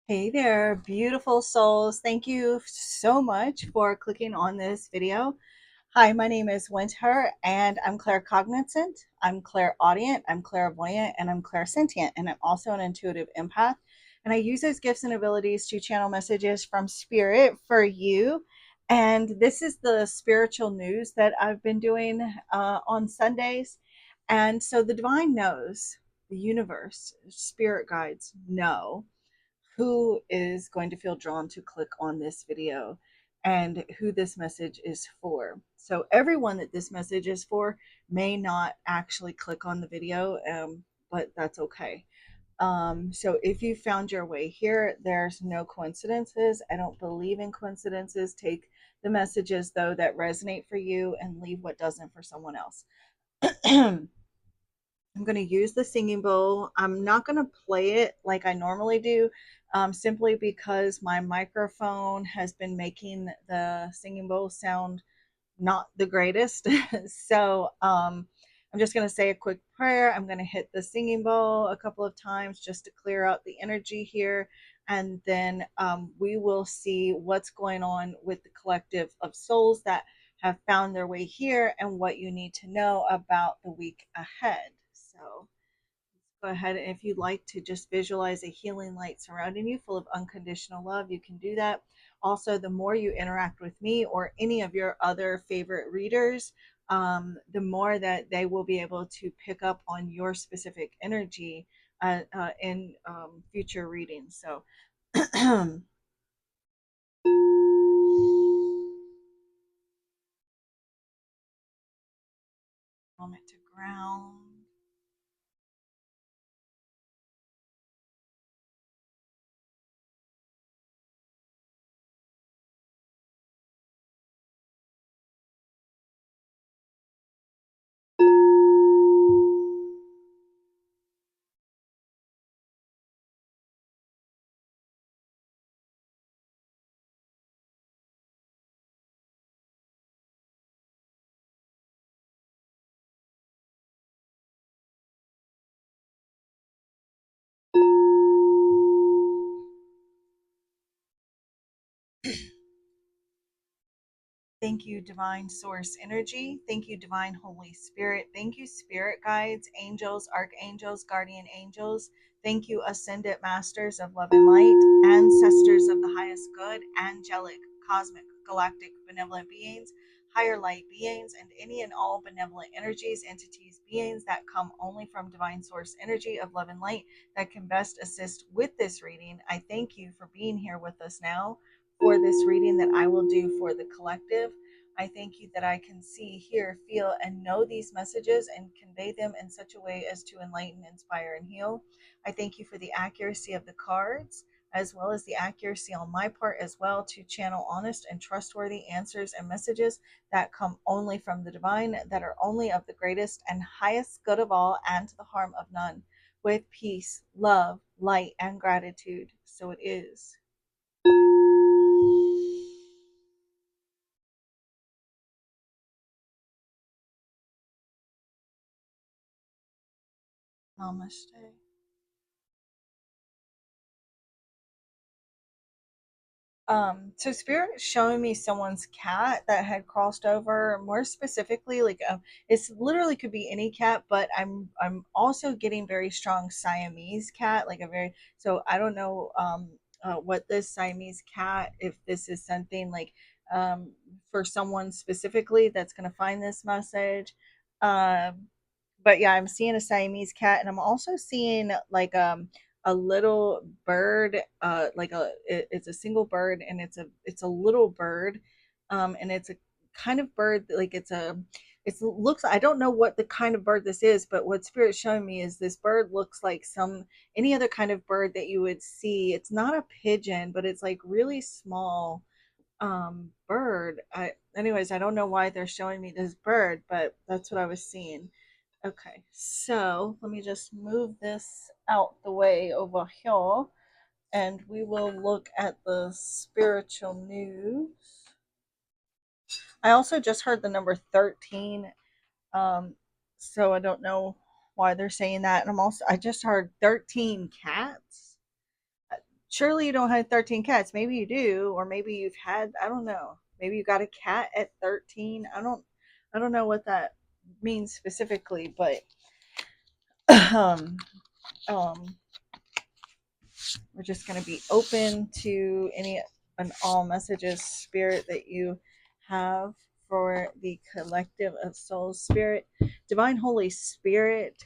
Hey there, beautiful souls. Thank you so much for clicking on this video. Hi, my name is Winter and I'm claircognizant, I'm clairaudient, I'm clairvoyant, and I'm clairsentient. And I'm also an intuitive empath. And I use those gifts and abilities to channel messages from spirit for you. And this is the spiritual news that I've been doing on Sundays. And so the divine knows, the universe, spirit guides know who is going to feel drawn to click on this video and who this message is for. So everyone that this message is for may not actually click on the video, but that's okay. So if you found your way here, there's no coincidences. I don't believe in coincidences. Take the messages though that resonate for you and leave what doesn't for someone else. I'm going to use the singing bowl. I'm not going to play it like I normally do, simply because my microphone has been making the singing bowl sound not the greatest. So I'm just going to say a quick prayer. I'm going to hit the singing bowl a couple of times just to clear out the energy here. And then we will see what's going on with the collective of souls that have found their way here and what you need to know about the week ahead. So go ahead, and if you'd like to just visualize a healing light surrounding you full of unconditional love, you can do that. Also, the more you interact with me or any of your other favorite readers, the more that they will be able to pick up on your specific energy in future readings. So moment to ground. Thank you, Divine Source Energy. Thank you, Divine Holy Spirit. Thank you, Spirit Guides, Angels, Archangels, Guardian Angels. Thank you, Ascended Masters of Love and Light, Ancestors of the Highest Good, Angelic, Cosmic, Galactic, Benevolent Beings, Higher Light Beings, and any and all benevolent energies, entities, beings that come only from Divine Source Energy of Love and Light that can best assist with this reading. I thank you for being here with us now for this reading that I will do for the collective. I thank you that I can see, hear, feel, and know these messages and convey them in such a way as to enlighten, inspire, and heal. I thank you for the accuracy of the cards, as well as the accuracy on my part as well to channel honest and trustworthy answers and messages that come only from the divine, that are only of the greatest and highest good of all and to the harm of none, with peace, love, light, and gratitude. So it is. Namaste. So spirit is showing me someone's cat that had crossed over. More specifically, like it's literally could be any cat, but I'm also getting very strong Siamese cat, like a very, so I don't know what this Siamese cat, if this is something like for someone specifically that's going to find this message. Um, but yeah, I'm seeing a Siamese cat, and I'm also seeing like a little bird, it's a single bird, and it's a little bird, and it's a kind of bird like it looks, I don't know what the kind of bird this is, but what spirit's showing me is this bird looks like some any other kind of bird that you would see. It's not a pigeon, but it's like really small bird. Anyways, I don't know why they're showing me this bird, but that's what I was seeing. Okay, so let me just move this out the way over here, and we will look at the spiritual news. I also just heard the number 13, um, so I don't know why they're saying that. And I just heard 13 cats. surely you don't have 13 cats. Maybe you do, or maybe you've had, I don't know. Maybe you got a cat at 13. I don't know what that means specifically, but um um we're just going to be open to any and all messages, spirit, that you have for the collective of souls. Spirit, divine Holy Spirit,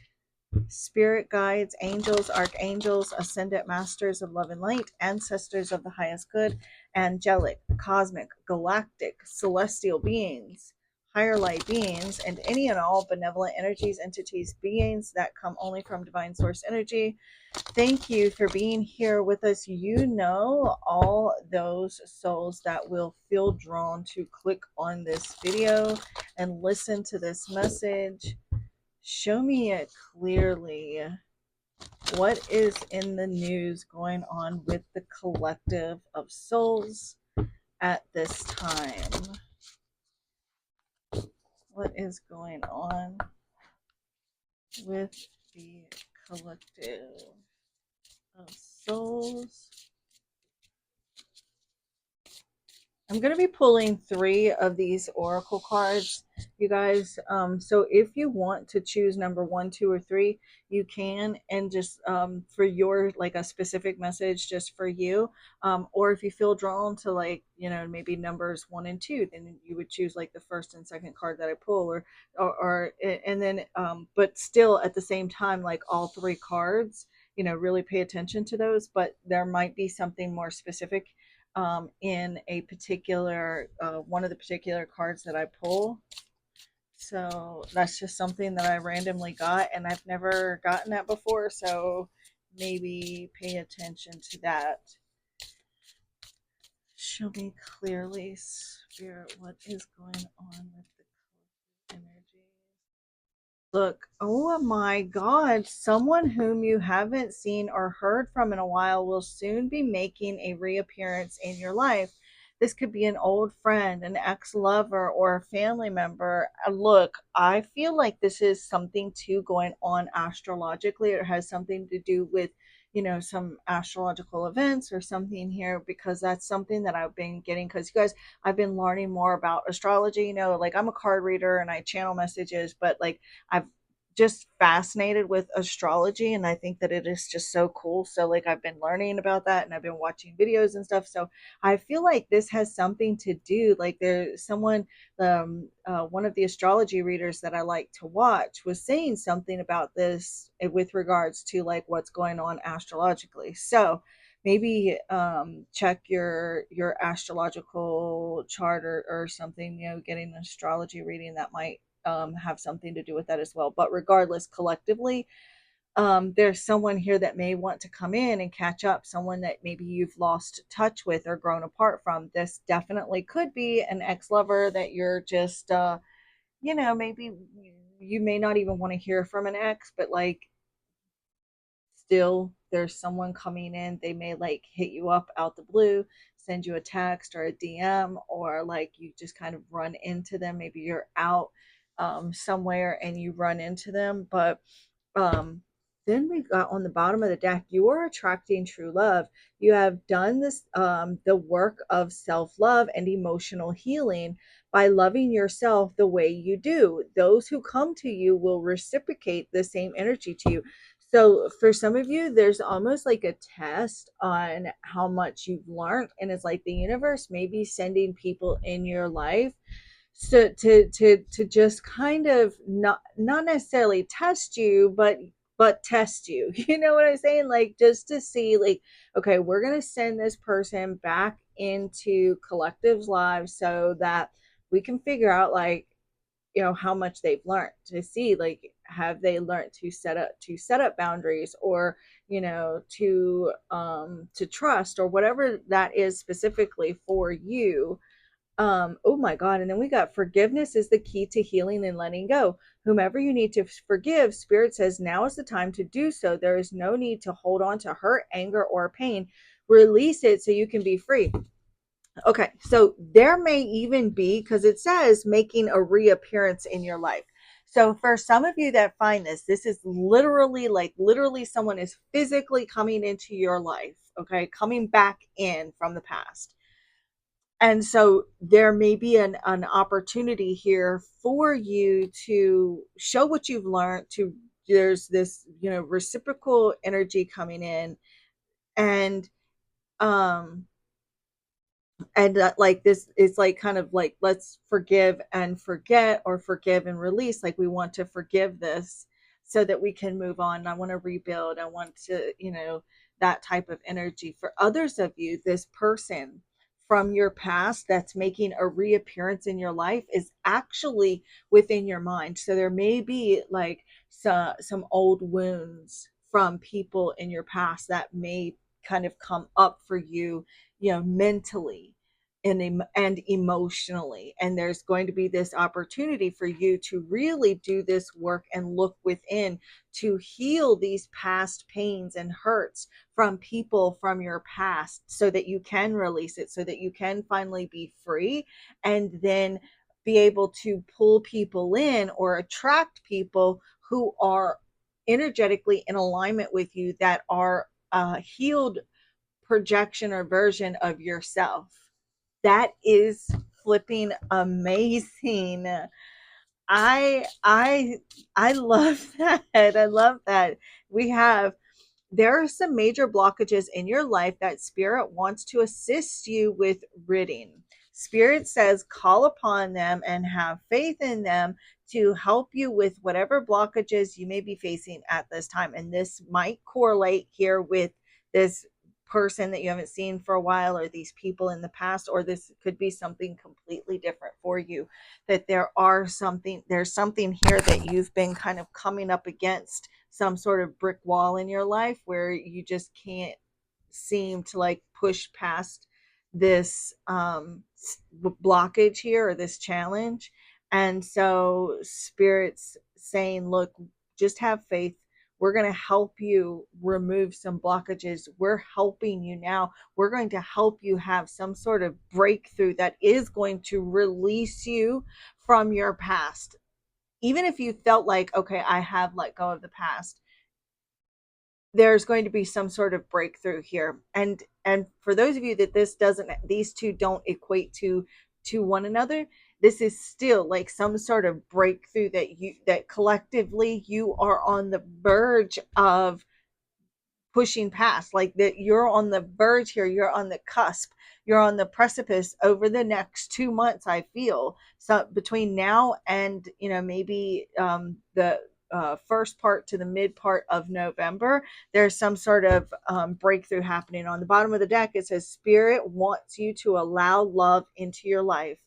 spirit guides, angels, archangels, ascendant masters of love and light, ancestors of the highest good, angelic, cosmic, galactic, celestial beings, higher light beings, and any and all benevolent energies, entities, beings that come only from divine source energy. Thank you for being here with us. You know, all those souls that will feel drawn to click on this video and listen to this message. Show me it clearly. What is in the news going on with the collective of souls at this time? What is going on with the collective of souls? I'm going to be pulling 3 of these oracle cards, you guys. So if you want to choose number 1, 2, or 3, you can, and just for your, like, a specific message just for you. Or if you feel drawn to, like, maybe numbers 1 and 2, then you would choose like the first and second card that I pull, or and then but still at the same time, like, all 3 cards. Really pay attention to those, but there might be something more specific in a particular one of the particular cards that I pull. So that's just something that I randomly got, and I've never gotten that before. So maybe pay attention to that. Show me clearly, Spirit, what is going on with the energy. Look, oh my God, someone whom you haven't seen or heard from in a while will soon be making a reappearance in your life. This could be an old friend, an ex lover, or a family member. Look, I feel like this is something too going on astrologically. It has something to do with, some astrological events or something here, because that's something that I've been getting. Because, you guys, I've been learning more about astrology. Like, I'm a card reader and I channel messages, but like, I've just fascinated with astrology, and I think that it is just so cool. So like, I've been learning about that, and I've been watching videos and stuff. So I feel like this has something to do, like, there's someone, one of the astrology readers that I like to watch was saying something about this with regards to like what's going on astrologically. So maybe check your astrological chart, or something, getting an astrology reading that might have something to do with that as well. But regardless, collectively, there's someone here that may want to come in and catch up, someone that maybe you've lost touch with or grown apart from. This definitely could be an ex-lover that you're just, maybe you may not even want to hear from an ex, but like, still there's someone coming in. They may like hit you up out the blue, send you a text or a DM, or like you just kind of run into them. Maybe you're out somewhere and you run into them. But um then we got on the bottom of the deck, you are attracting true love. You have done this, the work of self-love and emotional healing by loving yourself the way you do. Those who come to you will reciprocate the same energy to you. So for some of you, there's almost like a test on how much you've learned, and it's like the universe may be sending people in your life, so to just kind of not necessarily test you, but test you. You know what I'm saying? Like, just to see, like, okay, we're gonna send this person back into collective's lives so that we can figure out, like, how much they've learned, to see, like, have they learned to set up boundaries, or to trust, or whatever that is specifically for you. Oh my God. And then we got, forgiveness is the key to healing and letting go. Whomever you need to forgive, Spirit says now is the time to do so. There is no need to hold on to hurt, anger, or pain. Release it so you can be free. Okay, so there may even be, because it says making a reappearance in your life. So for some of you that find this is literally, like, literally someone is physically coming into your life, okay, coming back in from the past. And so there may be an opportunity here for you to show what you've learned. To There's this, reciprocal energy coming in. And um like, this is like kind of like, let's forgive and forget, or forgive and release. Like, we want to forgive this so that we can move on. I want to rebuild. I want to, that type of energy. For others of you, this person from your past that's making a reappearance in your life is actually within your mind. So there may be like some old wounds from people in your past that may kind of come up for you, mentally and emotionally. And there's going to be this opportunity for you to really do this work and look within to heal these past pains and hurts from people from your past, so that you can release it, so that you can finally be free, and then be able to pull people in or attract people who are energetically in alignment with you, that are healed projection or version of yourself. That is flipping amazing. I love that. I love that. We have There are some major blockages in your life that Spirit wants to assist you with ridding. Spirit says call upon them and have faith in them to help you with whatever blockages you may be facing at this time. And this might correlate here with this person that you haven't seen for a while, or these people in the past, or this could be something completely different for you. That there's something here that you've been kind of coming up against, some sort of brick wall in your life where you just can't seem to like push past this blockage here, or this challenge. And so Spirit's saying, look, just have faith. We're going to help you remove some blockages. We're helping you now. We're going to help you have some sort of breakthrough that is going to release you from your past. Even if you felt like, okay, I have let go of the past, there's going to be some sort of breakthrough here. And for those of you that these two don't equate to one another, this is still like some sort of breakthrough that collectively you are on the verge of pushing past. Like, that you're on the verge here, you're on the cusp, you're on the precipice over the next 2 months. I feel so between now and, maybe the first part to the mid part of November, there's some sort of breakthrough happening. On the bottom of the deck, it says Spirit wants you to allow love into your life.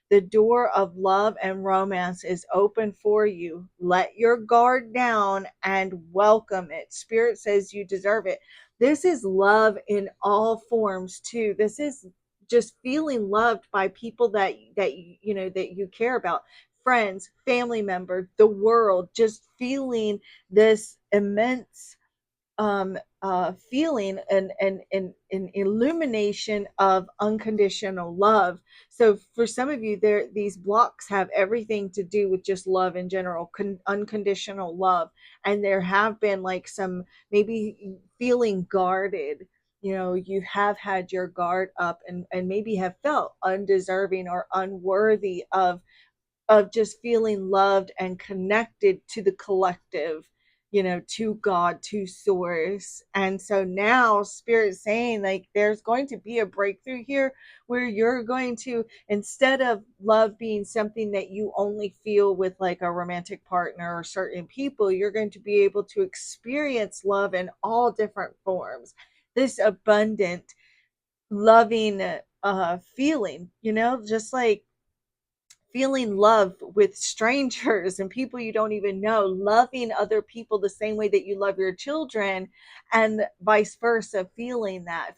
The door of love and romance is open for you. Let your guard down and welcome it. Spirit says you deserve it. This is love in all forms too. This is just feeling loved by people that you care about. Friends, family members, the world, just feeling this immense feeling and an illumination of unconditional love. So for some of you, there these blocks have everything to do with just love in general, unconditional love. And there have been like some, maybe feeling guarded. You have had your guard up, and maybe have felt undeserving or unworthy of just feeling loved and connected to the collective, to God, to source. And so now Spirit's saying, like, there's going to be a breakthrough here where you're going to, instead of love being something that you only feel with like a romantic partner or certain people, you're going to be able to experience love in all different forms. This abundant, loving feeling, just like feeling love with strangers and people you don't even know, loving other people the same way that you love your children, and vice versa, feeling that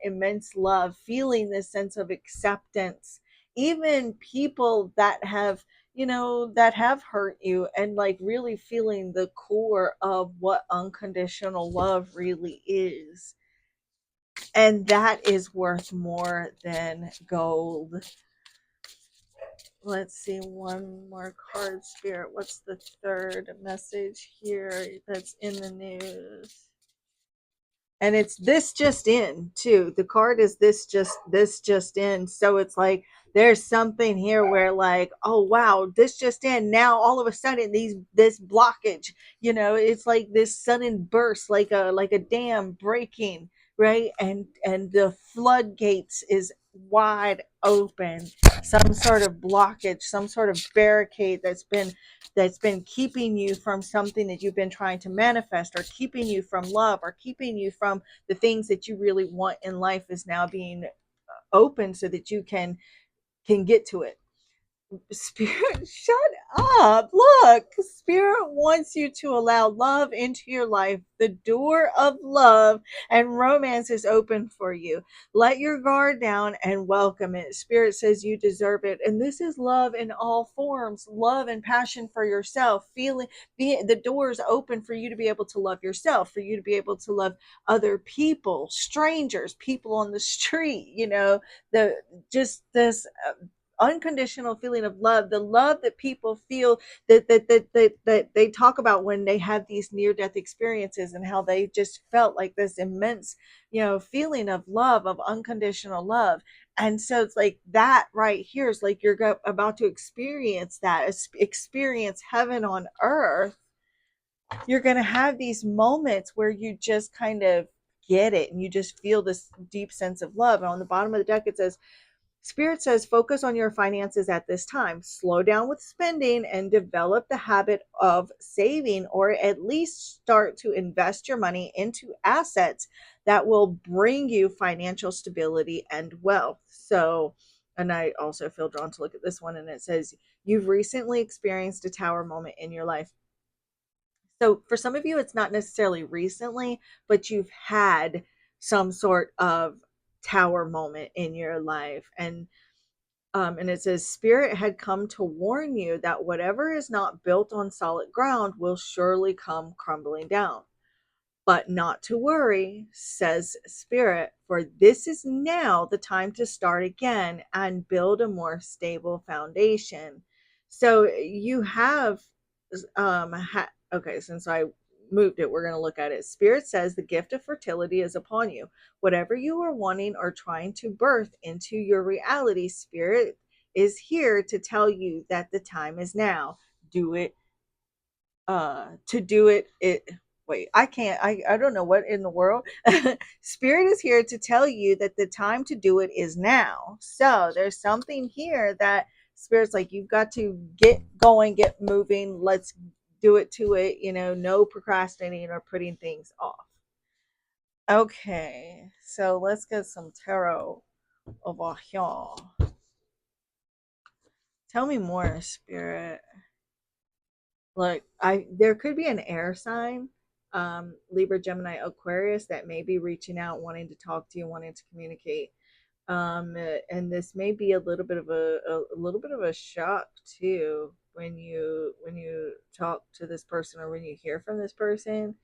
immense love, feeling this sense of acceptance, even people that have, that have hurt you, and like really feeling the core of what unconditional love really is. And that is worth more than gold. let's see, one more card, Spirit. What's the third message here that's in the news? And it's this just in too. The card is this just in. So it's like there's something here where like, oh wow, this just in. Now all of a sudden this blockage, it's like this sudden burst, like a dam breaking, right? And the floodgates is wide open. Some sort of blockage, some sort of barricade that's been keeping you from something that you've been trying to manifest, or keeping you from love, or keeping you from the things that you really want in life, is now being open so that you can get to it. Spirit, shut up. Look, Spirit wants you to allow love into your life. The door of love and romance is open for you. Let your guard down and welcome it. Spirit says you deserve it. And this is love in all forms, love and passion for yourself. The door is open for you to be able to love yourself, for you to be able to love other people, strangers, people on the street, the just this unconditional feeling of love, the love that people feel, that they talk about when they have these near death experiences, and how they just felt like this immense feeling of love, of unconditional love. And so it's like that right here is like you're about to experience that, experience heaven on earth. You're going to have these moments where you just kind of get it, and you just feel this deep sense of love. And on the bottom of the deck it says, Spirit says, focus on your finances at this time. Slow down with spending and develop the habit of saving, or at least start to invest your money into assets that will bring you financial stability and wealth. So, and I also feel drawn to look at this one, and it says, you've recently experienced a tower moment in your life. So, for some of you, it's not necessarily recently, but you've had some sort of tower moment in your life. And it says, Spirit had come to warn you that whatever is not built on solid ground will surely come crumbling down. But not to worry, says Spirit, for this is now the time to start again and build a more stable foundation. So you have, okay, since I moved it, we're going to look at it. Spirit says the gift of fertility is upon you. Whatever you are wanting or trying to birth into your reality, Spirit is here to tell you that the time is now. Do it. To do it, wait, I can't, I don't know what in the world. Spirit is here to tell you that the time to do it is now. So there's something here that Spirit's like, you've got to get going, get moving, let's do it to it, no procrastinating or putting things off. Okay, so let's get some tarot over here. Tell me more, Spirit. Look, I there could be an air sign, Libra, Gemini, Aquarius, that may be reaching out, wanting to talk to you, wanting to communicate. And this may be a little bit of a little bit of a shock too, when you talk to this person, or when you hear from this person.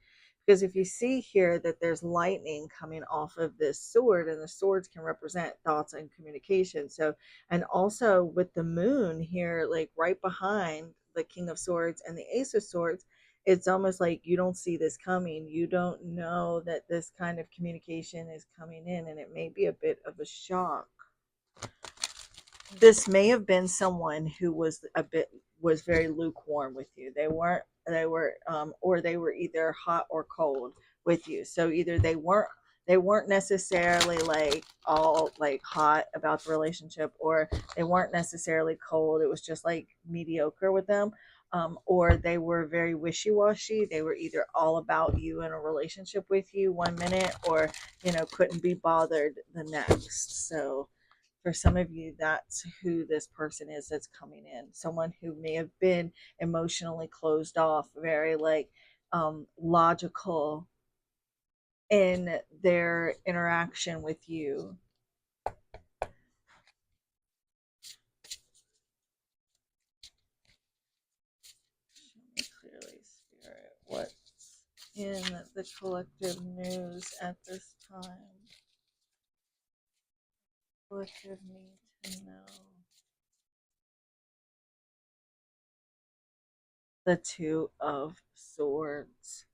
Because if you see here that there's lightning coming off of this sword, and the swords can represent thoughts and communication. So, and also with the moon here, like right behind the King of Swords and the Ace of Swords, it's almost like you don't see this coming. You don't know that this kind of communication is coming in, and it may be a bit of a shock. This may have been someone who was very lukewarm with you. Or they were either hot or cold with you. So either they weren't necessarily like all like hot about the relationship, or they weren't necessarily cold. It was just like mediocre with them. Or they were very wishy-washy. They were either all about you in a relationship with you one minute, or couldn't be bothered the next. So for some of you, that's who this person is that's coming in. Someone who may have been emotionally closed off, very like logical in their interaction with you. Show me clearly, Spirit, what's in the collective news at this time. Collective need to know. The Two of Swords.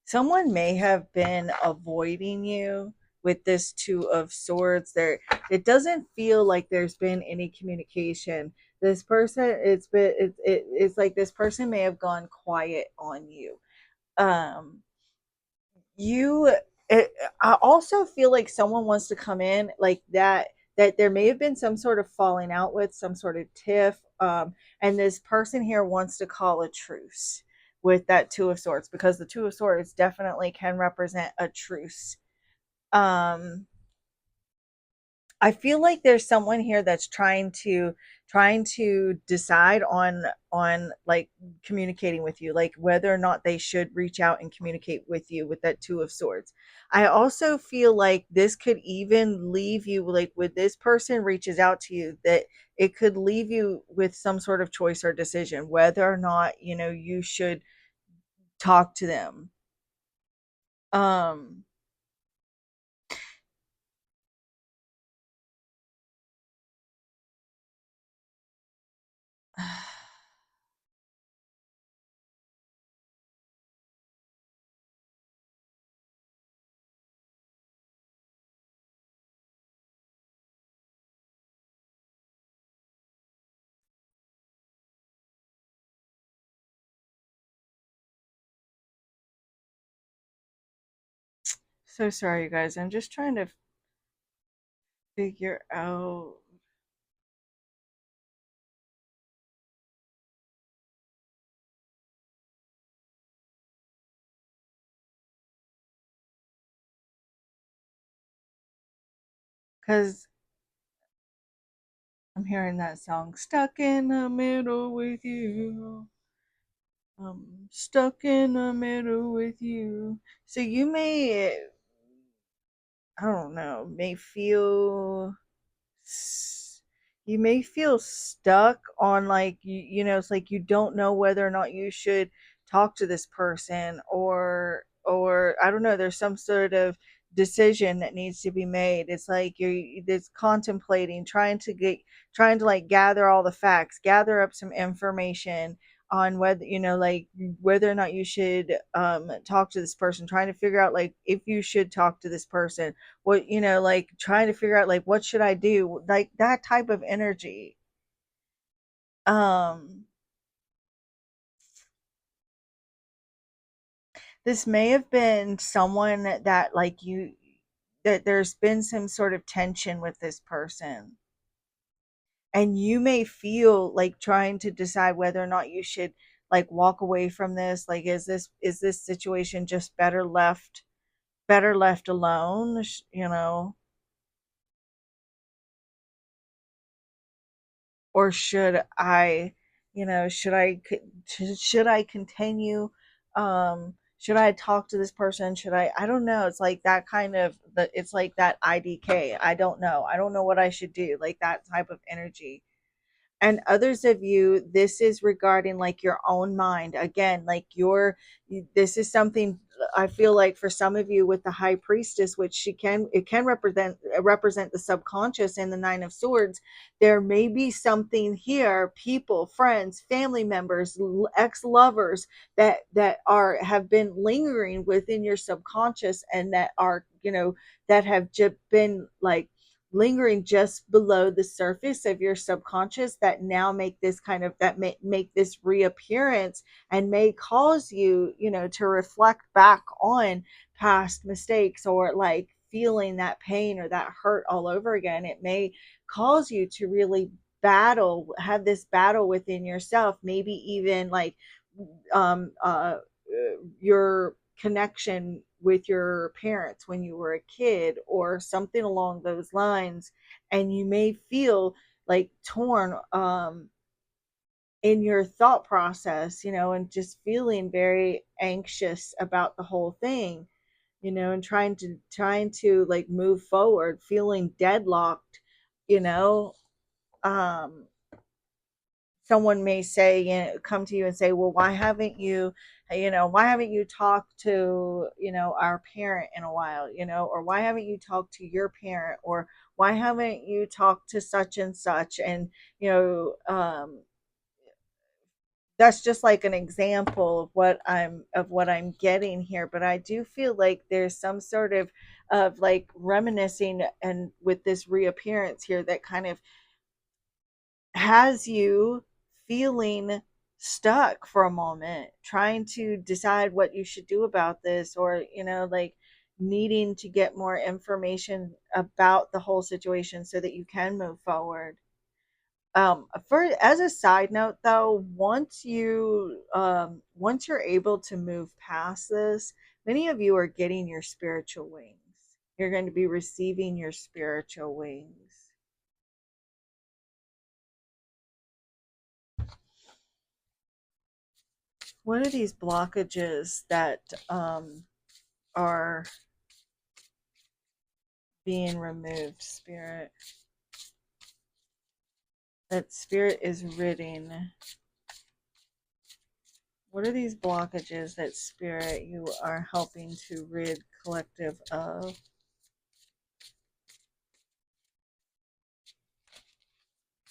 Someone may have been avoiding you with this Two of Swords. There, it doesn't feel like there's been any communication. This person, it's like this person may have gone quiet on you. Um, you it, I also feel like someone wants to come in like that, that there may have been some sort of falling out with some sort of tiff, and this person here wants to call a truce with that Two of Swords, because the Two of Swords definitely can represent a truce. um I feel like there's someone here that's trying to decide on like communicating with you, like whether or not they should reach out and communicate with you with that Two of Swords. I also feel like this could even leave you, like when this person reaches out to you, that it could leave you with some sort of choice or decision whether or not, you should talk to them. Um so sorry, you guys. I'm just trying to figure out, because I'm hearing that song, Stuck in the Middle with You. I'm stuck in the middle with you. So you may, I don't know, may feel you may feel stuck on, like, it's like you don't know whether or not you should talk to this person, or I don't know, there's some sort of decision that needs to be made. It's like you're it's contemplating, trying to like gather all the facts, gather up some information on whether, like whether or not you should talk to this person, trying to figure out like if you should talk to this person, what, like trying to figure out like what should I do, like that type of energy. um this may have been someone that like you, that there's been some sort of tension with this person, and you may feel like trying to decide whether or not you should like walk away from this, like is this situation just better left alone, or should I continue, should I talk to this person, I don't know, it's like that kind of, it's like that IDK, I don't know what I should do, like that type of energy. And others of you, this is regarding like your own mind again, like this is something, I feel like for some of you with the High Priestess, which it can represent the subconscious, and the Nine of Swords, there may be something here, people, friends, family members, ex-lovers, that are have been lingering within your subconscious, and that are, that have just been like lingering just below the surface of your subconscious, that now make this kind of, that make this reappearance, and may cause you, to reflect back on past mistakes, or like feeling that pain or that hurt all over again. It may cause you to really have this battle within yourself, maybe even like your connection with your parents when you were a kid, or something along those lines. And you may feel like torn, in your thought process, and just feeling very anxious about the whole thing, and trying to like move forward, feeling deadlocked, you know um someone may say, come to you and say, well, why haven't you talked to, our parent in a while, or why haven't you talked to your parent, or why haven't you talked to such and such, and, that's just like an example of what I'm getting here, but I do feel like there's some sort of like reminiscing and with this reappearance here that kind of has you feeling stuck for a moment, trying to decide what you should do about this, or, like needing to get more information about the whole situation so that you can move forward. For as a side note though, once you're able to move past this, many of you are getting your spiritual wings. You're going to be receiving your spiritual wings. What are these blockages that are being removed, spirit? That spirit is ridding. What are these blockages that spirit you are helping to rid collective of?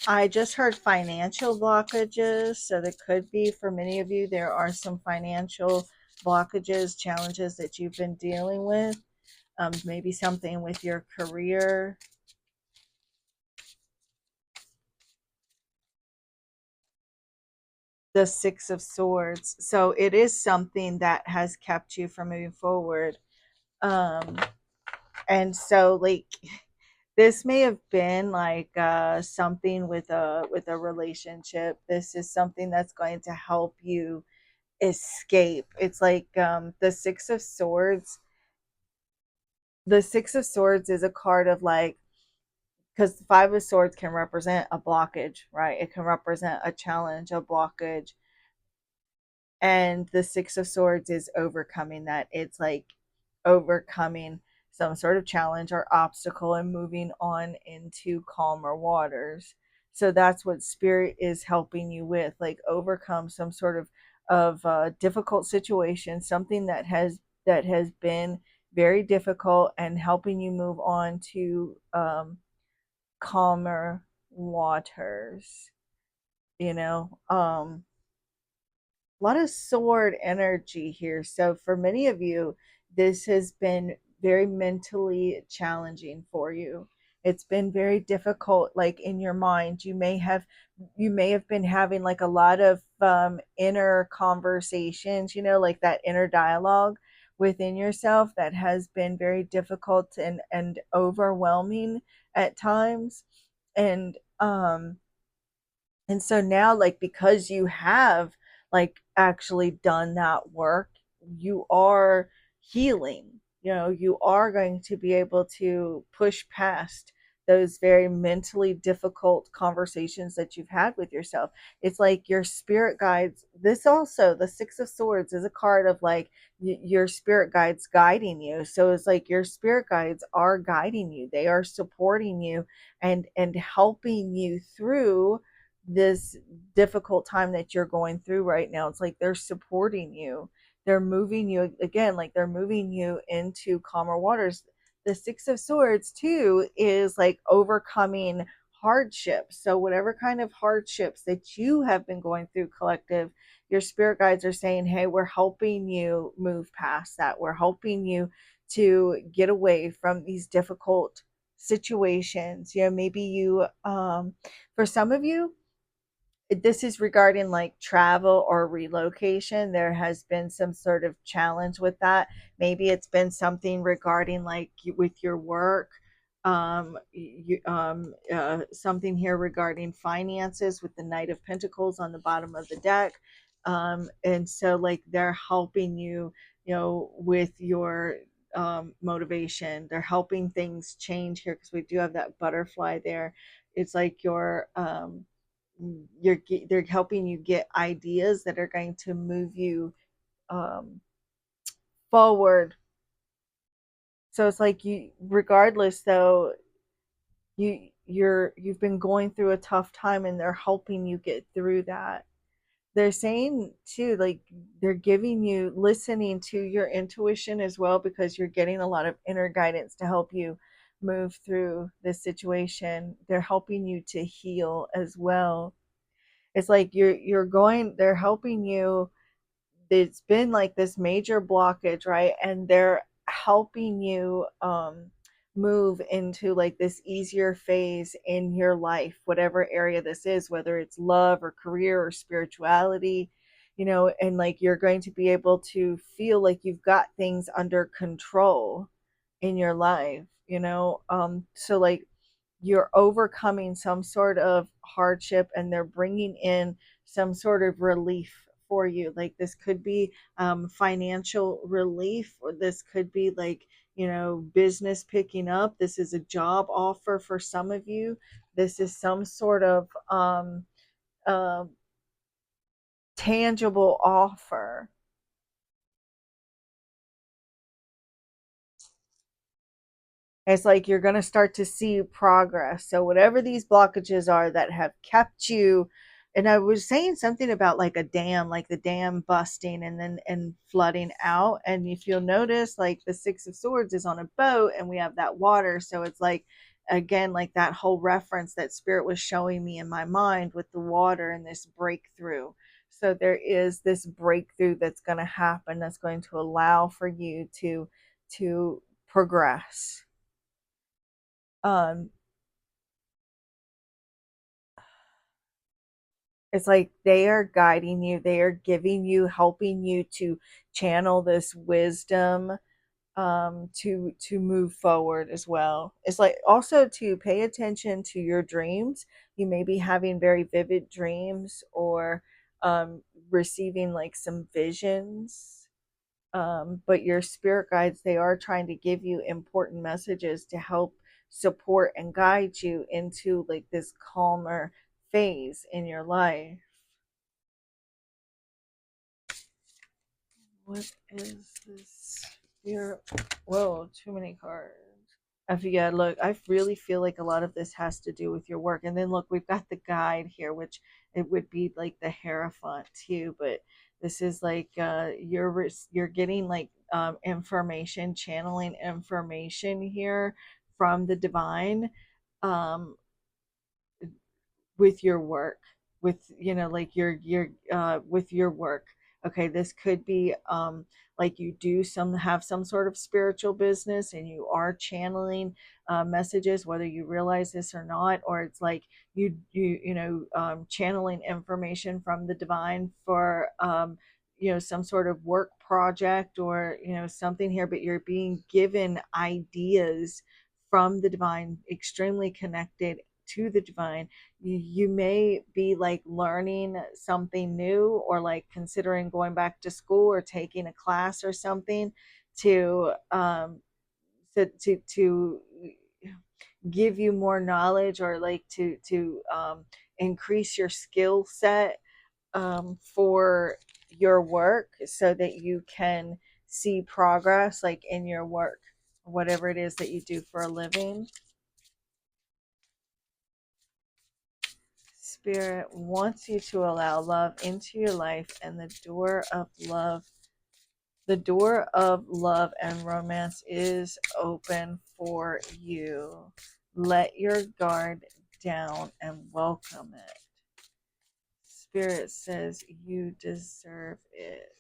I just heard financial blockages, so there could be for many of you there are some financial blockages, challenges that you've been dealing with. Maybe something with your career. The Six of Swords. So it is something that has kept you from moving forward. Um, and so like this may have been like something with a relationship. This is something that's going to help you escape. It's like the Six of Swords is a card of like, because the Five of Swords can represent a blockage, right? It can represent a challenge, a blockage, and the Six of Swords is overcoming that. It's like overcoming some sort of challenge or obstacle and moving on into calmer waters. So that's what spirit is helping you with, like overcome some sort of difficult situation, something that has been very difficult, and helping you move on to calmer waters. You know, a lot of sword energy here. So for many of you, this has been very mentally challenging for you. It's been very difficult, like in your mind. You may have been having like a lot of inner conversations, like that inner dialogue within yourself that has been very difficult and overwhelming at times. And and so now, like, because you have like actually done that work, you are healing. You are going to be able to push past those very mentally difficult conversations that you've had with yourself. It's like your spirit guides. This also, the Six of Swords is a card of like your spirit guides guiding you. So it's like your spirit guides are guiding you. They are supporting you and helping you through this difficult time that you're going through right now. It's like they're supporting you. They're moving you again, like they're moving you into calmer waters. The Six of Swords too is like overcoming hardships. So whatever kind of hardships that you have been going through, collective, your spirit guides are saying, hey, we're helping you move past that. We're helping you to get away from these difficult situations. Maybe you for some of you, this is regarding like travel or relocation. There has been some sort of challenge with that. Maybe it's been something regarding like with your work. Something here regarding finances with the Knight of Pentacles on the bottom of the deck. And so like they're helping you, with your motivation. They're helping things change here because we do have that butterfly there. It's like you're they're helping you get ideas that are going to move you um, forward. So it's like you, regardless though, you've been going through a tough time, and they're helping you get through that. They're saying too, like they're giving you listening to your intuition as well, because you're getting a lot of inner guidance to help you move through this situation. They're helping you to heal as well. It's like you're going, they're helping you. It's been like this major blockage, right? And they're helping you move into like this easier phase in your life, whatever area this is, whether it's love or career or spirituality, and like you're going to be able to feel like you've got things under control in your life, so like you're overcoming some sort of hardship and they're bringing in some sort of relief for you. Like this could be financial relief, or this could be like, business picking up. This is a job offer for some of you. This is some sort of uh, tangible offer. It's like you're going to start to see progress. So, whatever these blockages are that have kept you, and I was saying something about like a dam, like the dam busting and then and flooding out. And if you'll notice, like the Six of Swords is on a boat and we have that water. So, it's like, again, like that whole reference that Spirit was showing me in my mind with the water and this breakthrough. So, there is this breakthrough that's going to happen that's going to allow for you to progress. um it's like they are guiding you, they are giving you, helping you to channel this wisdom, to move forward as well. It's like also to pay attention to your dreams. You may be having very vivid dreams, or receiving like some visions, but your spirit guides, they are trying to give you important messages to help support and guide you into like this calmer phase in your life. What is this here? Whoa, too many cards. Yeah, look, I really feel like a lot of this has to do with your work. And then look, we've got the guide here, which it would be like the Hierophant too, but this is like you're getting like information, channeling information here from the divine. Um, with your work, with like your with your work. Okay, this could be like you do some have some sort of spiritual business and you are channeling messages, whether you realize this or not, or it's like channeling information from the divine for some sort of work project, or something here, but you're being given ideas from the divine, extremely connected to the divine. You may be like learning something new, or like considering going back to school or taking a class or something to to give you more knowledge, or like to increase your skill set for your work, so that you can see progress like in your work, whatever it is that you do for a living. Spirit wants you to allow love into your life, and the door of love and romance is open for you. Let your guard down and welcome it. Spirit says you deserve it.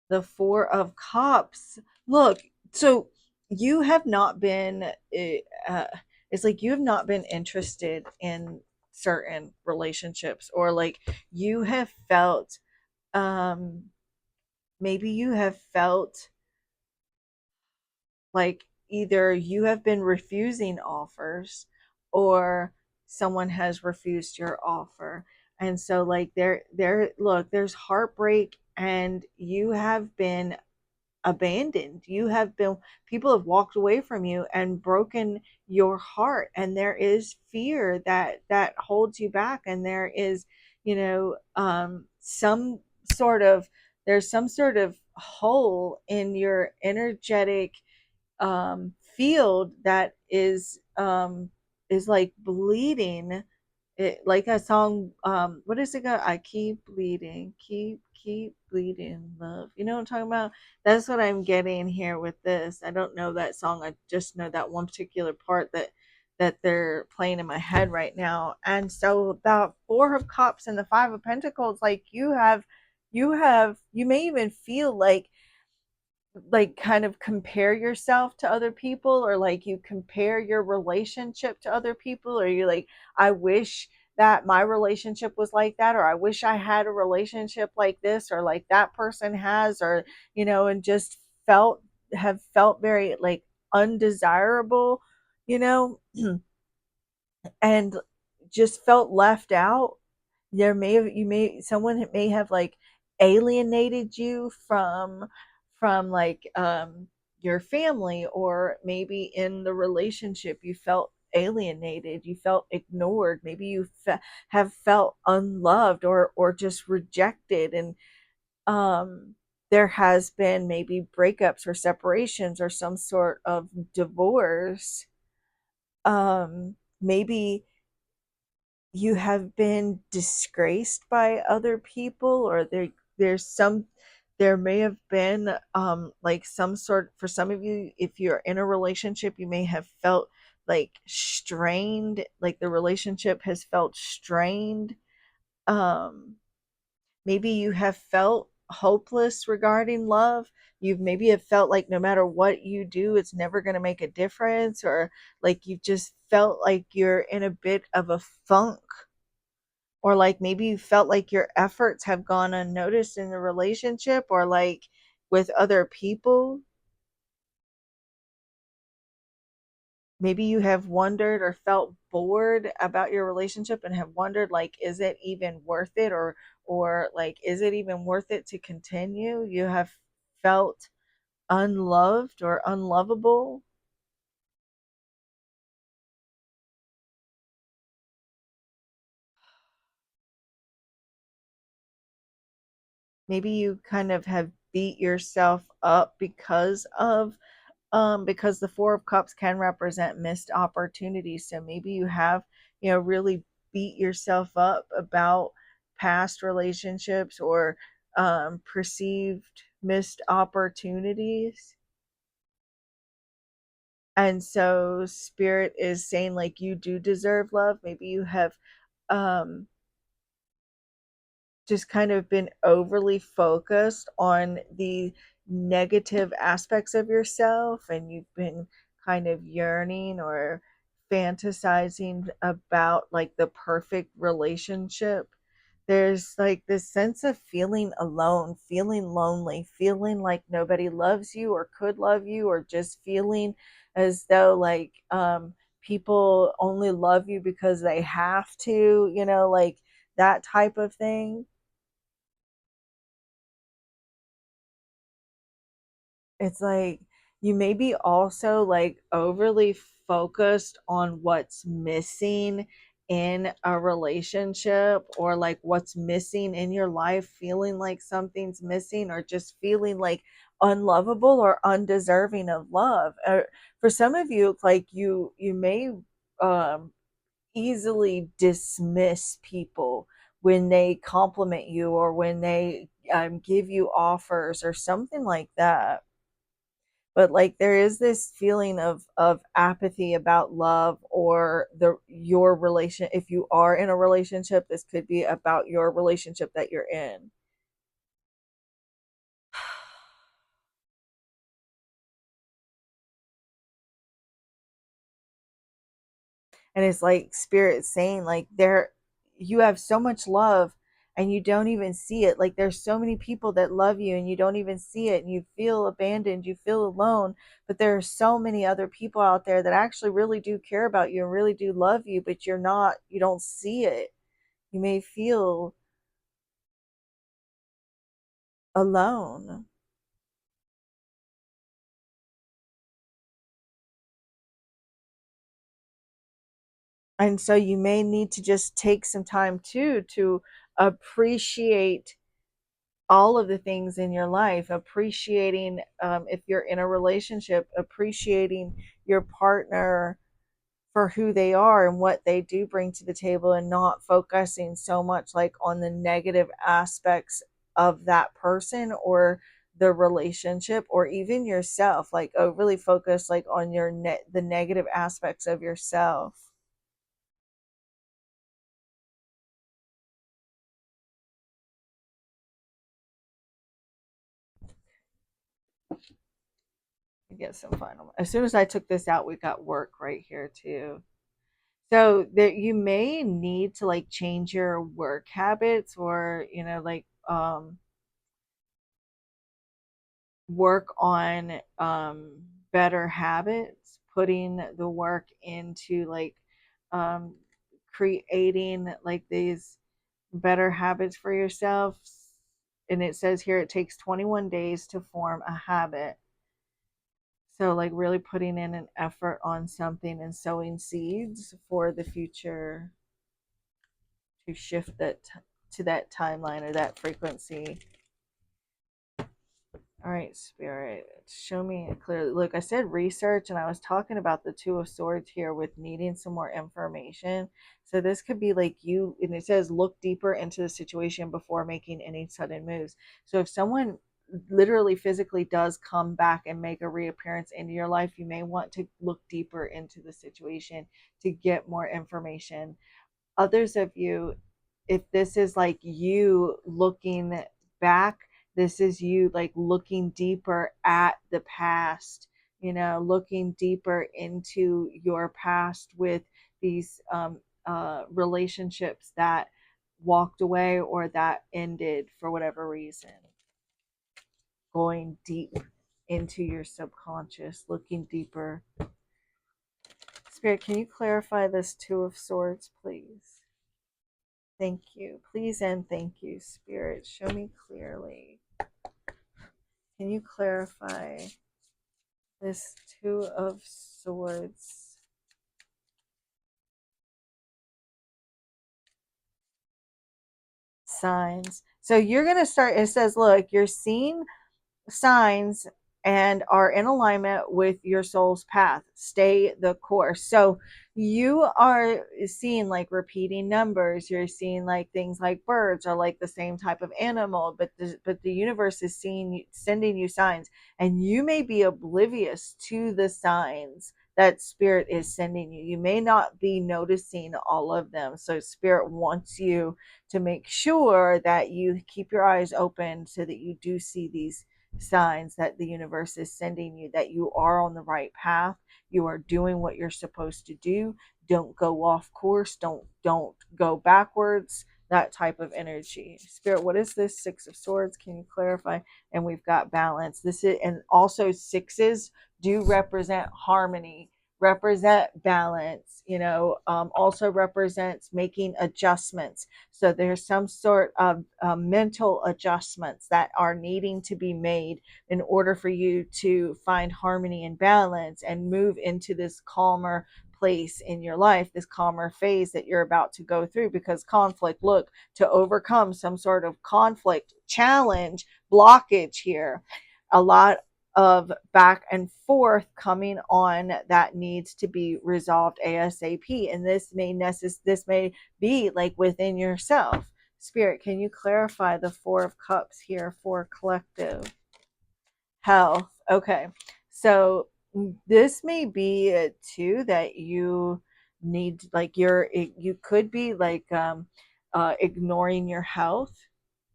The Four of Cups. Look, so you have not been, it's like you have not been interested in certain relationships, or like you have felt, um, maybe you have felt like either you have been refusing offers, or someone has refused your offer. And so like look, there's heartbreak, and you have been abandoned. You have been, people have walked away from you and broken your heart, and there is fear that holds you back, and there is, some sort of, there's some sort of hole in your energetic field that is like bleeding. It, like a song, what is it called? I keep bleeding, keep bleeding, love. You know what I'm talking about? That's what I'm getting here with this. I don't know that song, I just know that one particular part, that that they're playing in my head right now. And so the Four of Cups and the Five of Pentacles, like you may even feel like kind of compare yourself to other people, or like you compare your relationship to other people, or you're like, I wish that my relationship was like that, or I wish I had a relationship like this, or like that person has, or and just felt have felt very like undesirable, you know and just felt left out. There may have you may someone may have like alienated you from like your family, or maybe in the relationship you felt alienated, you felt ignored, maybe have felt unloved, or just rejected. And um there has been maybe breakups or separations or some sort of divorce. Maybe you have been disgraced by other people, or there may have been like some sort, for some of you, if you're in a relationship, you may have felt like strained, like the relationship has felt strained. um Maybe you have felt hopeless regarding love. You've maybe have felt like no matter what you do, it's never going to make a difference, or like you just felt like you're in a bit of a funk, or like maybe you felt like your efforts have gone unnoticed in the relationship, or like with other people. Maybe you have wondered or felt bored about your relationship and have wondered, like, is it even worth it, or like, is it even worth it to continue? You have felt unloved or unlovable. Maybe you kind of have beat yourself up because the Four of Cups can represent missed opportunities. So maybe you have, really beat yourself up about past relationships, or perceived missed opportunities. And so Spirit is saying, like, you do deserve love. Maybe you have um, just kind of been overly focused on the negative aspects of yourself, and you've been kind of yearning or fantasizing about like the perfect relationship. There's like this sense of feeling alone, feeling lonely, feeling like nobody loves you or could love you, or just feeling as though like people only love you because they have to, like that type of thing. It's like you may be also like overly focused on what's missing in a relationship, or like what's missing in your life, feeling like something's missing, or just feeling like unlovable or undeserving of love. For some of you, it's like you may um easily dismiss people when they compliment you, or when they give you offers or something like that. But like there is this feeling of apathy about love, or the your relation. If you are in a relationship, this could be about your relationship that you're in. And it's like Spirit saying, like, there you have so much love and you don't even see it. Like there's so many people that love you and you don't even see it, and you feel abandoned, you feel alone. But there are so many other people out there that actually really do care about you and really do love you, but you don't see it. You may feel alone. And so you may need to just take some time too to appreciate all of the things in your life, appreciating, if you're in a relationship, appreciating your partner for who they are and what they do bring to the table, and not focusing so much like on the negative aspects of that person, or the relationship or even yourself, like overly focus like on the negative aspects of yourself. Get some final. As soon as I took this out, we got work right here too. So that you may need to like change your work habits, or like work on better habits, putting the work into like um creating like these better habits for yourself. And it says here it takes 21 days to form a habit. So, like, really putting in an effort on something and sowing seeds for the future to shift to that timeline or that frequency. All right, Spirit, show me clearly. Look, I said research, and I was talking about the Two of Swords here with needing some more information. So, this could be like you, and it says look deeper into the situation before making any sudden moves. So, if someone literally physically does come back and make a reappearance into your life, you may want to look deeper into the situation to get more information. Others of you, if this is like you looking back, this is you like looking deeper at the past, looking deeper into your past with these relationships that walked away or that ended for whatever reason. Going deep into your subconscious, looking deeper. Spirit, can you clarify this Two of Swords, please? Thank you. Please and thank you, Spirit. Show me clearly. Can you clarify this Two of Swords? Signs. So you're going to start, it says, look, you're seeing signs and are in alignment with your soul's path. Stay the course. So you are seeing like repeating numbers. You're seeing like things like birds are like the same type of animal, but the universe is sending you signs, and you may be oblivious to the signs that spirit is sending you. You may not be noticing all of them. So spirit wants you to make sure that you keep your eyes open so that you do see these signs that the universe is sending you, that you are on the right path, you are doing what you're supposed to do. Don't go off course, don't go backwards, that type of energy. Spirit, what is this Six of Swords? Can you clarify? And we've got balance. This is, and also sixes do represent harmony, represent balance, also represents making adjustments. So there's some sort of mental adjustments that are needing to be made in order for you to find harmony and balance and move into this calmer place in your life, this calmer phase that you're about to go through. Because conflict, look, to overcome some sort of conflict, challenge, blockage here, a lot of back and forth coming on that needs to be resolved ASAP. And this may be like within yourself. Spirit, can you clarify the Four of Cups here for collective health? Okay, so this may be too that you need, like, you could be like ignoring your health.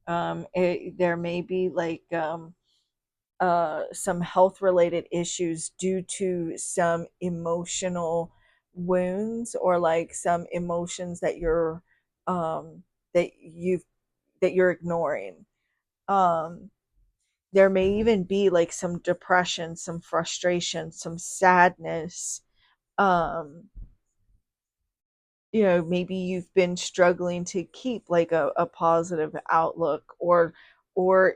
There may be like some health related issues due to some emotional wounds, or like some emotions that um, you that you're ignoring. Um, there may even be like some depression, some frustration, some sadness. Um, maybe you've been struggling to keep like a positive outlook, or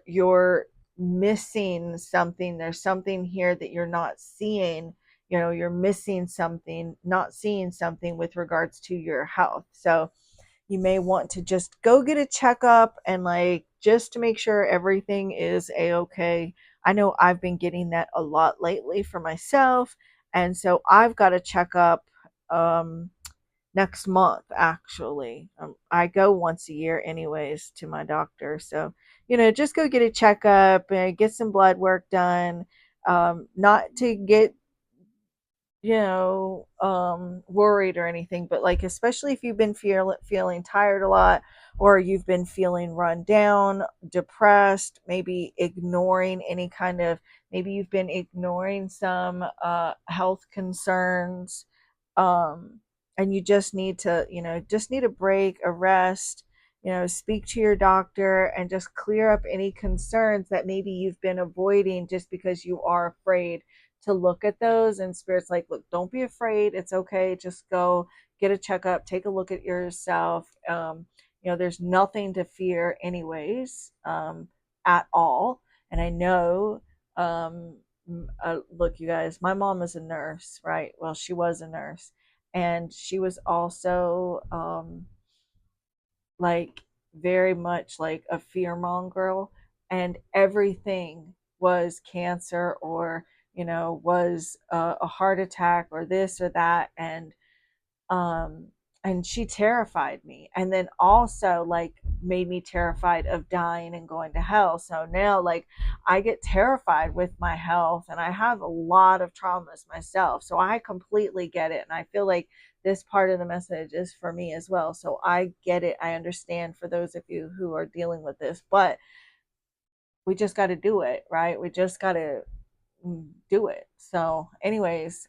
you're missing something. There's something here that you're not seeing. You're missing something, not seeing something with regards to your health. So you may want to just go get a checkup, and like just to make sure everything is a-okay. I know I've been getting that a lot lately for myself, and so I've got a checkup next month actually. I go once a year anyways to my doctor. So just go get a checkup and get some blood work done. Not to get worried or anything, but like, especially if you've been feeling tired a lot, or you've been feeling run down, depressed, maybe ignoring any kind of, maybe you've been ignoring some health concerns, um, and you just need to, just need a break, a rest, speak to your doctor and just clear up any concerns that maybe you've been avoiding just because you are afraid to look at those. And spirit's like, look, don't be afraid, it's okay, just go get a checkup, take a look at yourself. There's nothing to fear anyways, at all. And I know, look, you guys, my mom is a nurse, right? Well, she was a nurse, and she was also, like, very much like a fear monger, and everything was cancer, or was a heart attack, or this or that. Um and she terrified me, and then also like made me terrified of dying and going to hell. So now, like, I get terrified with my health, and I have a lot of traumas myself, so I completely get it. And I feel like this part of the message is for me as well, so I get it, I understand for those of you who are dealing with this. But we just got to do it, right? We just got to do it. So, anyways,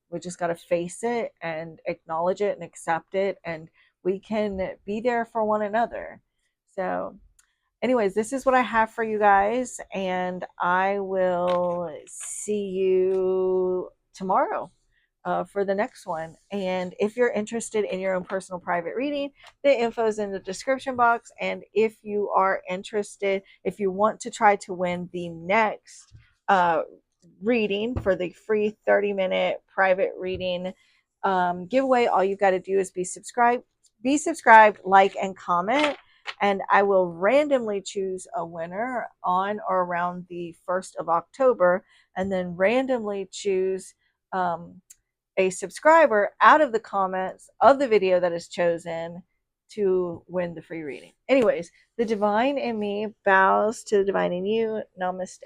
we just got to face it and acknowledge it and accept it, and we can be there for one another. So, anyways, this is what I have for you guys, and I will see you tomorrow for the next one. And if you're interested in your own personal private reading, the info is in the description box. And if you are interested, if you want to try to win the next uh, reading for the free 30-minute private reading giveaway, all you've got to do is be subscribed, like, and comment, and I will randomly choose a winner on or around the 1st of October, and then randomly choose a subscriber out of the comments of the video that is chosen to win the free reading. Anyways, the divine in me bows to the divine in you. Namaste.